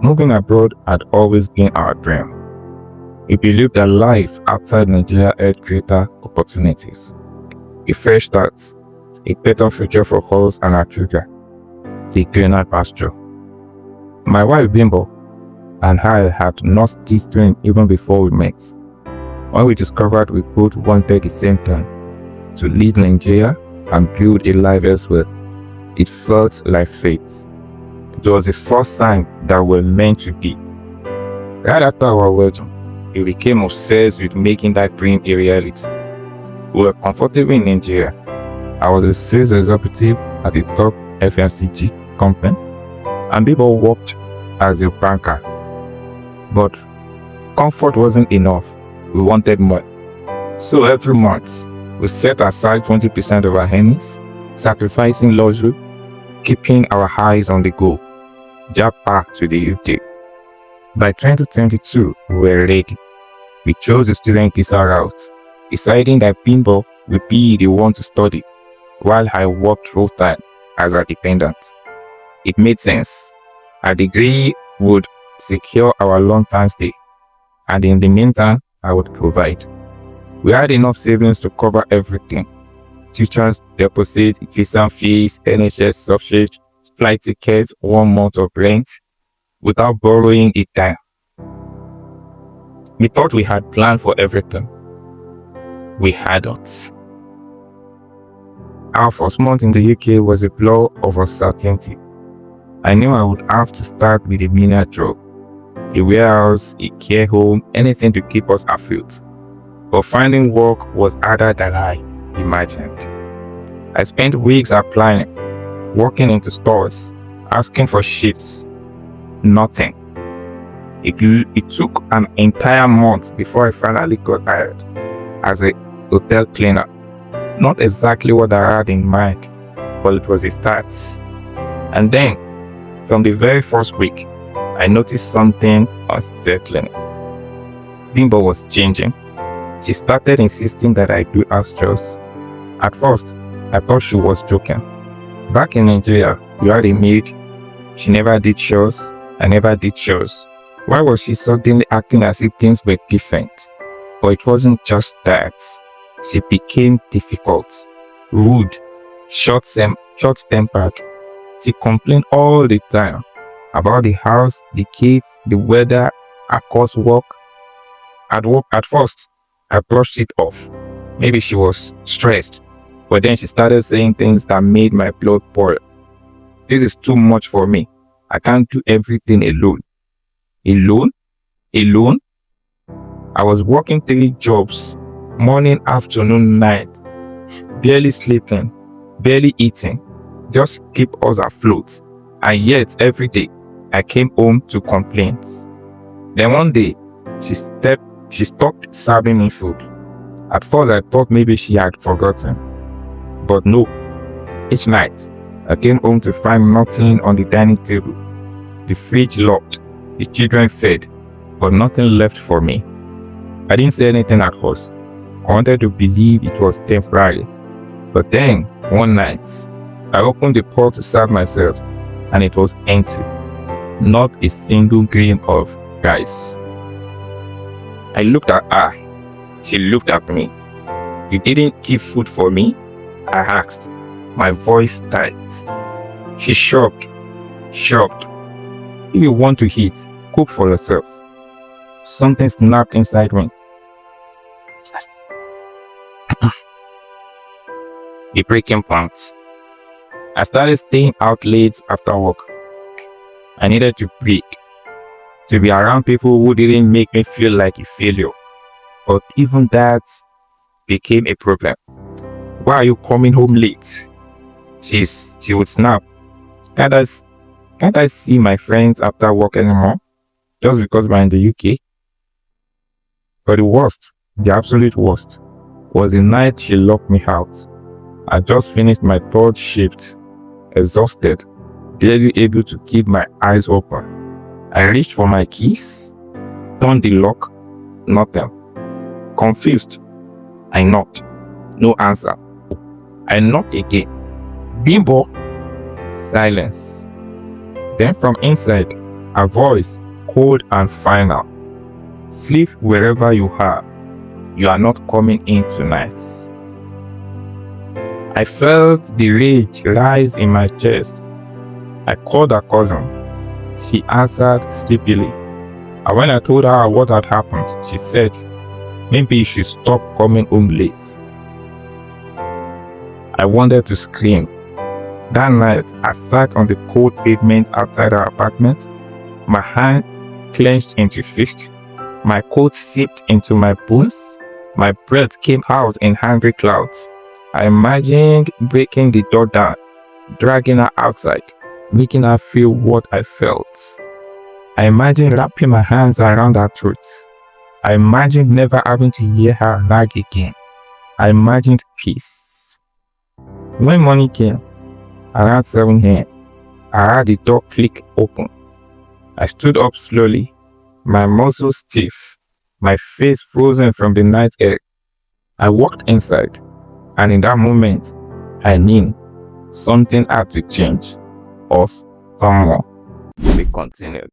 Moving abroad had always been our dream. We believed that life outside Nigeria had greater opportunities, a fresh start, a better future for us and our children, a greener pasture. My wife Bimbo and I had not this dream even before we met. When we discovered we both wanted the same thing, to leave Nigeria and build a life elsewhere, it felt like fate. It was the first sign that we're meant to be. Right after our wedding, we became obsessed with making that dream a reality. We were comfortable in Nigeria. I was a sales executive at a top FMCG company, and people worked as a banker. But comfort wasn't enough. We wanted more. So every month, we set aside 20% of our earnings, sacrificing luxury, keeping our eyes on the goal, jump back to the UK. By 2022, we were ready. We chose the student visa route, deciding that Bimbo would be the one to study, while I worked full-time as a dependent. It made sense. A degree would secure our long-term stay, and in the meantime, I would provide. We had enough savings to cover everything: teachers' deposit, visa fees, NHS subsidy, flight tickets, 1 month of rent, without borrowing a dime. We thought we had planned for everything. We hadn't. Our first month in the UK was a blur of uncertainty. I knew I would have to start with a menial job, a warehouse, a care home, anything to keep us afloat. But finding work was harder than I imagined. I spent weeks applying, walking into stores, asking for shifts. Nothing. It took an entire month before I finally got hired as a hotel cleaner. Not exactly what I had in mind, but it was a start. And then, from the very first week, I noticed something unsettling. Bimbo was changing. She started insisting that I do house chores. At first, I thought she was joking. Back in Nigeria, we had a maid. She never did chores. I never did chores. Why was she suddenly acting as if things were different? But it wasn't just that. She became difficult, rude, short-tempered. She complained all the time about the house, the kids, the weather, her coursework. At first, I brushed it off. Maybe she was stressed. But then she started saying things that made my blood boil. This is too much for me. I can't do everything alone. Alone? I was working 3 jobs, morning, afternoon, night, barely sleeping, barely eating, just keep us afloat. And yet every day I came home to complaints. Then one day she stopped serving me food. At first I thought maybe she had forgotten, but no. Each night I came home to find nothing on the dining table, the fridge locked, the children fed, but nothing left for me. I didn't say anything at first. I wanted to believe it was temporary. But then, one night, I opened the pot to serve myself, and it was empty. Not a single grain of rice. I looked at her. She looked at me. "You didn't keep food for me?" I asked, my voice tight. She shrugged. "If you want to eat, cook for yourself." Something snapped inside me. The breaking point. I started staying out late after work. I needed to break, to be around people who didn't make me feel like a failure. But even that became a problem. "Why are you coming home late?" She would snap. Can't I see my friends after work anymore? Just because we're in the UK? But the absolute worst, was the night she locked me out. I just finished my 3rd shift, exhausted, barely able to keep my eyes open. I reached for my keys, turned the lock, nothing. Confused, I knocked. No answer. I knocked again. "Bimbo!" Silence. Then from inside, Her voice cold and final. Sleep wherever you are. You are not coming in tonight. I felt the rage rise in my chest. I called her cousin. She answered sleepily. And when I told her what had happened, she said, maybe you should stop coming home late. I wanted to scream. That night, I sat on the cold pavement outside her apartment, my hand clenched into fist, my coat seeped into my bones, my breath came out in angry clouds. I imagined breaking the door down, dragging her outside, making her feel what I felt. I imagined wrapping my hands around her throat. I imagined never having to hear her nag again. I imagined peace. When morning came, around 7 a.m., I heard the door click open. I stood up slowly, my muscles stiff, my face frozen from the night air. I walked inside, and in that moment, I knew something had to change. Us, someone. We continued.